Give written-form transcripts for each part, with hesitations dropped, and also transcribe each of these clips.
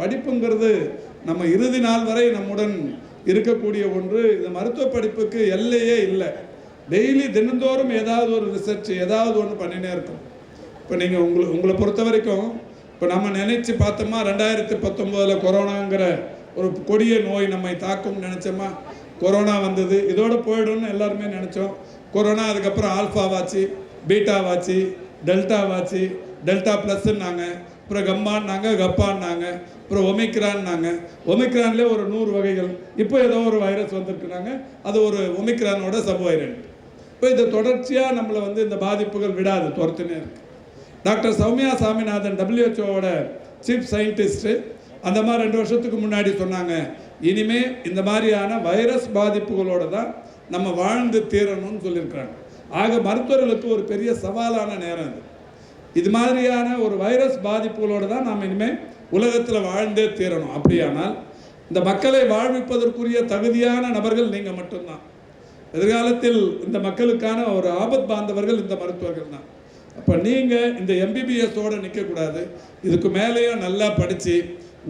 படிப்புங்கிறது நம்ம இறுதி நாள் வரை நம்முடன் இருக்கக்கூடிய ஒன்று. இந்த மருத்துவ படிப்புக்கு எல்லையே இல்லை. டெய்லி தினந்தோறும் ஏதாவது ஒரு ரிசர்ச் ஏதாவது ஒன்று பண்ணினே இருக்கும். இப்போ நீங்கள் உங்களை பொறுத்த வரைக்கும் இப்போ நம்ம நினைச்சு பார்த்தோமா 2019 கொரோனாங்கிற ஒரு கொடிய நோய் நம்மை தாக்கும் நினச்சோமா. கொரோனா வந்தது, இதோட போயிடும்னு எல்லாருமே நினச்சோம். கொரோனா அதுக்கப்புறம் ஆல்ஃபாவாச்சு, பீட்டாவாச்சு, டெல்டாவாச்சு, டெல்டா ப்ளஸ்ன்னாங்க, அப்புறம் கம்மான்னாங்க, கப்பான்னாங்க, அப்புறம் ஒமிக்ரான்னாங்க. ஒமிக்ரான்லேயே ஒரு 100 வகைகள். இப்போ ஏதோ ஒரு வைரஸ் வந்திருக்குனாங்க, அது ஒரு ஒமிக்ரானோட சப் வைரண்ட். இப்போ இது தொடர்ச்சியாக நம்மளை இந்த பாதிப்புகள் விடாது, துரத்துனே இருக்கு. Doctor Soumya Swaminathan WHO chief scientist அந்த மாதிரி 2 வருஷத்துக்கு முன்னாடி சொன்னாங்க, இனிமே இந்த மாதிரியான வைரஸ் பாதிப்புகளோடு தான் நம்ம வாழ்ந்து தீரணும்னு சொல்லியிருக்கிறாங்க. ஆக மருத்துவர்களுக்கு ஒரு பெரிய சவாலான நேரம் இது மாதிரியான ஒரு வைரஸ் பாதிப்புகளோடு தான் நாம் இனிமேல் உலகத்தில் வாழ்ந்தே தீரணும். அப்படியானால் இந்த மக்களை வாழ்விப்பதற்குரிய தகுதியான நபர்கள் நீங்கள் மட்டும்தான். எதிர்காலத்தில் இந்த மக்களுக்கான ஒரு ஆபத் பாந்தவர்கள் இந்த மருத்துவர்கள் தான். அப்போ நீங்கள் இந்த MBBSோடு நிற்கக்கூடாது. இதுக்கு மேலேயும் நல்லா படித்து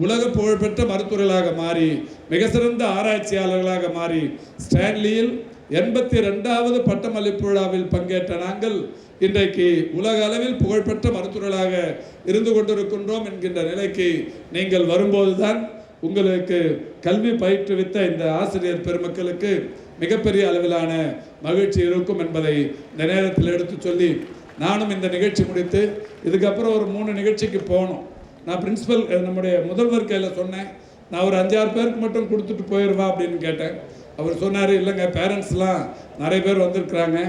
உலக புகழ்பெற்ற மருத்துவர்களாக மாறி மிக சிறந்த ஆராய்ச்சியாளர்களாக மாறி ஸ்டான்லியில் 82வது பட்டமளிப்பு விழாவில் பங்கேற்ற நாங்கள் இன்றைக்கு உலக அளவில் புகழ்பெற்ற மருத்துவர்களாக இருந்து கொண்டிருக்கின்றோம் என்கின்ற நிலைக்கு நீங்கள் வரும்போது தான் உங்களுக்கு கல்வி பயிற்றுவித்த இந்த ஆசிரியர் பெருமக்களுக்கு மிகப்பெரிய அளவிலான மகிழ்ச்சி இருக்கும் என்பதை இந்த நேரத்தில் எடுத்து சொல்லி, நானும் இந்த நிகழ்ச்சி முடித்து இதுக்கப்புறம் ஒரு 3 நிகழ்ச்சிக்கு போகணும். நான் பிரின்சிபல் நம்முடைய முதல்வர் கையில் சொன்னேன், நான் ஒரு 5-6 பேருக்கு மட்டும் கொடுத்துட்டு போயிடுவா அப்படின்னு கேட்டேன். அவர் சொன்னார், இல்லைங்க பேரண்ட்ஸ்லாம் நிறைய பேர் வந்திருக்கிறாங்க,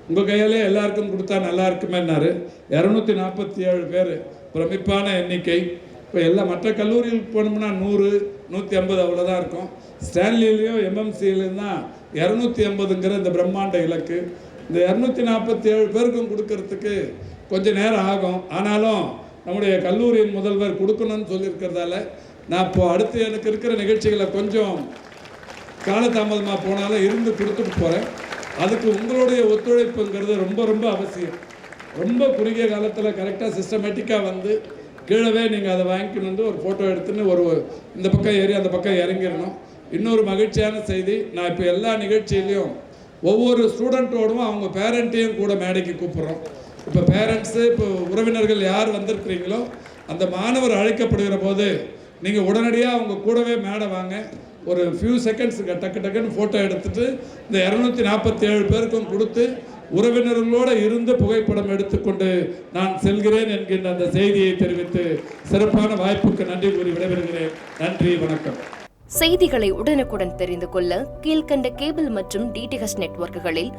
உங்கள் கையாலே எல்லாருக்கும் கொடுத்தா நல்லா இருக்குமேன்னாரு. 247 பேர், பிரமிப்பான எண்ணிக்கை. இப்போ எல்லா மற்ற கல்லூரிகளுக்கு போனோம்னா 100, 150 அவ்வளோதான் இருக்கும். ஸ்டான்லிலையும் MMCலையும் தான் 250ங்கிற இந்த பிரம்மாண்ட இலக்கு. இந்த 247 பேருக்கும் கொடுக்கறதுக்கு கொஞ்சம் நேரம் ஆகும். ஆனாலும் நம்முடைய கல்லூரியின் முதல்வர் கொடுக்கணும்னு சொல்லியிருக்கிறதால நான் இப்போ அடுத்து எனக்கு இருக்கிற நிகழ்ச்சிகளை கொஞ்சம் காலதாமதமாக போனாலும் இருந்து கொடுத்துட்டு போகிறேன். அதுக்கு உங்களுடைய ஒத்துழைப்புங்கிறது ரொம்ப ரொம்ப அவசியம். ரொம்ப குறுகிய காலத்தில் கரெக்டாக சிஸ்டமேட்டிக்காக கீழவே நீங்கள் அதை வாங்கிக்கணும், ஒரு ஃபோட்டோ எடுத்துன்னு இந்த பக்கம் ஏறி அந்த பக்கம் இறங்கிடணும். இன்னொரு மகிழ்ச்சியான செய்தி, நான் இப்போ எல்லா நிகழ்ச்சியிலையும் ஒவ்வொரு ஸ்டூடெண்ட்டோடும் அவங்க பேரண்ட்டையும் கூட மேடைக்கு கூப்பிட்றோம். இப்போ பேரண்ட்ஸு, இப்போ உறவினர்கள் யார் வந்திருக்கிறீங்களோ அந்த மாணவர் அழைக்கப்படுகிற போது நீங்கள் உடனடியாக அவங்க கூடவே மேடை வாங்க. ஒரு ஃபியூ செகண்ட்ஸுக்கு டக்குன்னு ஃபோட்டோ எடுத்துகிட்டு இந்த 247 பேருக்கும் கொடுத்து உறவினர்களோடு இருந்து புகைப்படம் எடுத்துக்கொண்டு நான் செல்கிறேன் என்கின்ற அந்த செய்தியை தெரிவித்து சிறப்பான வாய்ப்புக்கு நன்றி கூறி விடைபெறுகிறேன். நன்றி, வணக்கம். செய்திகளை உடனுக்குடன் தெரிந்து கொள்ள கீழ்கண்ட கேபிள் மற்றும் DTH நெட்வொர்க்குகளில்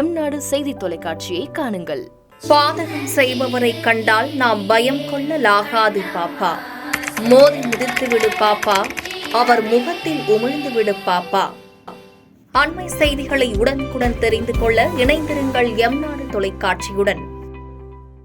எம்நாடு செய்தி தொலைக்காட்சியை காணுங்கள். பாதகம் செய்பவரை கண்டால் நாம் பயம் கொள்ளலாகாது பாப்பா. மோதி மிதித்து விடு பாப்பா, அவர் முகத்தில் உமிழ்ந்து விடு பாப்பா. அண்மை செய்திகளை உடனுக்குடன் தெரிந்து கொள்ள இணைந்திருங்கள் எம்நாடு தொலைக்காட்சியுடன்.